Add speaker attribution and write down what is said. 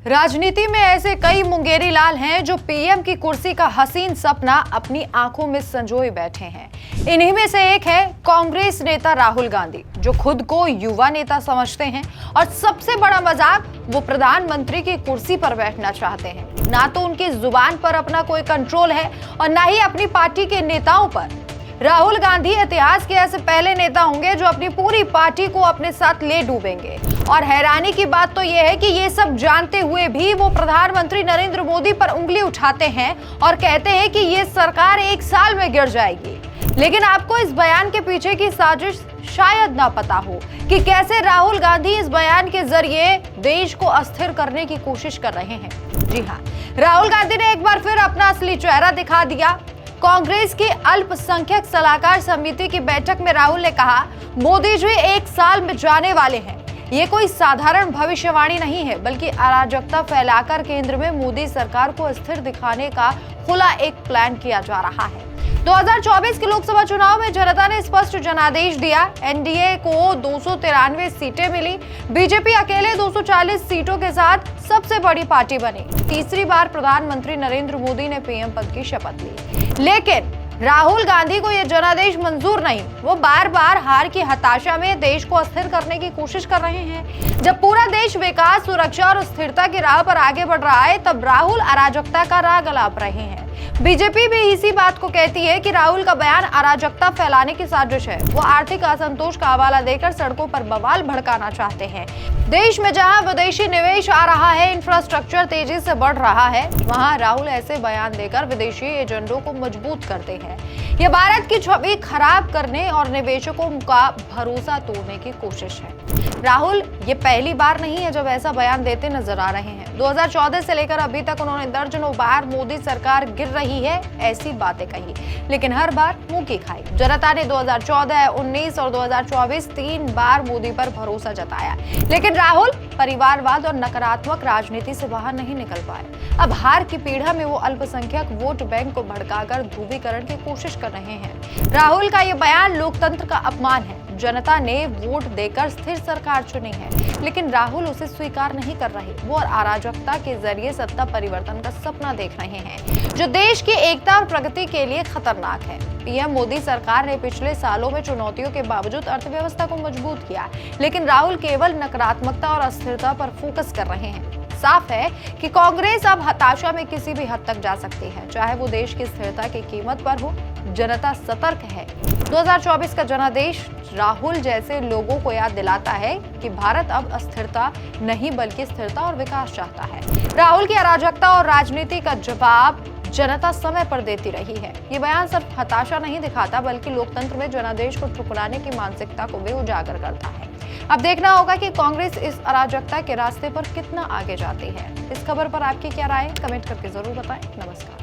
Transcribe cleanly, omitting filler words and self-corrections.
Speaker 1: राजनीति में ऐसे कई मुंगेरी लाल हैं जो पीएम की कुर्सी का हसीन सपना अपनी आंखों में संजोए बैठे हैं। इन्हीं में से एक है कांग्रेस नेता राहुल गांधी, जो खुद को युवा नेता समझते हैं और सबसे बड़ा मजाक, वो प्रधानमंत्री की कुर्सी पर बैठना चाहते हैं। ना तो उनकी जुबान पर अपना कोई कंट्रोल है और ना ही अपनी पार्टी के नेताओं पर। राहुल गांधी इतिहास के ऐसे पहले नेता होंगे जो अपनी पूरी पार्टी को अपने साथ ले डूबेंगे। और हैरानी की बात तो यह है कि ये सब जानते हुए भी वो प्रधानमंत्री नरेंद्र मोदी पर उंगली उठाते हैं और कहते हैं कि ये सरकार 1 साल में गिर जाएगी। लेकिन आपको इस बयान के पीछे की साजिश शायद ना पता हो कि कैसे राहुल गांधी इस बयान के जरिए देश को अस्थिर करने की कोशिश कर रहे हैं। जी हाँ, राहुल गांधी ने एक बार फिर अपना असली चेहरा दिखा दिया। कांग्रेस की अल्पसंख्यक सलाहकार समिति की बैठक में राहुल ने कहा, मोदी जी 1 साल में जाने वाले हैं। ये कोई साधारण भविष्यवाणी नहीं है, बल्कि अराजकता फैलाकर केंद्र में मोदी सरकार को अस्थिर दिखाने का खुला एक प्लान किया जा रहा है। 2024 के लोकसभा चुनाव में जनता ने स्पष्ट जनादेश दिया। एनडीए को 293 सीटें मिली। बीजेपी अकेले 240 सीटों के साथ सबसे बड़ी पार्टी बनी। तीसरी बार प्रधानमंत्री नरेंद्र मोदी ने पीएम पद की शपथ ली। लेकिन राहुल गांधी को यह जनादेश मंजूर नहीं। वो बार बार हार की हताशा में देश को अस्थिर करने की कोशिश कर रहे हैं। जब पूरा देश विकास, सुरक्षा और स्थिरता की राह पर आगे बढ़ रहा है, तब राहुल अराजकता का राग अलाप रहे हैं। बीजेपी भी इसी बात को कहती है कि राहुल का बयान अराजकता फैलाने की साजिश है। वो आर्थिक असंतोष का हवाला देकर सड़कों पर बवाल भड़काना चाहते हैं। देश में जहां विदेशी निवेश आ रहा है, इंफ्रास्ट्रक्चर तेजी से बढ़ रहा है, वहां राहुल ऐसे बयान देकर विदेशी एजेंडों को मजबूत करते हैं। ये भारत की छवि खराब करने और निवेशकों का भरोसा तोड़ने की कोशिश है। राहुल ये पहली बार नहीं है जब ऐसा बयान देते नजर आ रहे हैं। 2014 से लेकर अभी तक उन्होंने दर्जनों बार मोदी सरकार गिर रही है ऐसी बातें कही, लेकिन हर बार मुंह की खाई। जनता ने 2014, 19 और 2024 3 बार मोदी पर भरोसा जताया, लेकिन राहुल परिवारवाद और नकारात्मक राजनीति से बाहर नहीं निकल पाए। अब हार की पीड़ा में वो अल्पसंख्यक वोट बैंक को भड़काकर ध्रुवीकरण की कोशिश कर रहे हैं। राहुल का ये बयान लोकतंत्र का अपमान है। जनता ने वोट देकर स्थिर सरकार चुनी है, लेकिन राहुल उसे स्वीकार नहीं कर रहे। वो अराजकता के जरिए सत्ता परिवर्तन का सपना देख रहे हैं, जो देश की एकता और प्रगति के लिए खतरनाक है। पीएम मोदी सरकार ने पिछले सालों में चुनौतियों के बावजूद अर्थव्यवस्था को मजबूत किया, लेकिन राहुल केवल नकारात्मकता और अस्थिरता पर फोकस कर रहे हैं। साफ है कि कांग्रेस अब हताशा में किसी भी हद तक जा सकती है, चाहे वो देश की स्थिरता की कीमत पर हो। जनता सतर्क है। 2024 का जनादेश राहुल जैसे लोगों को याद दिलाता है कि भारत अब अस्थिरता नहीं बल्कि स्थिरता और विकास चाहता है। राहुल की अराजकता और राजनीति का जवाब जनता समय पर देती रही है। ये बयान सिर्फ हताशा नहीं दिखाता, बल्कि लोकतंत्र में जनादेश को ठुकराने की मानसिकता को भी उजागर करता है। अब देखना होगा कि कांग्रेस इस अराजकता के रास्ते पर कितना आगे जाती है। इस खबर पर आपकी क्या राय है? कमेंट करके जरूर बताएं। नमस्कार।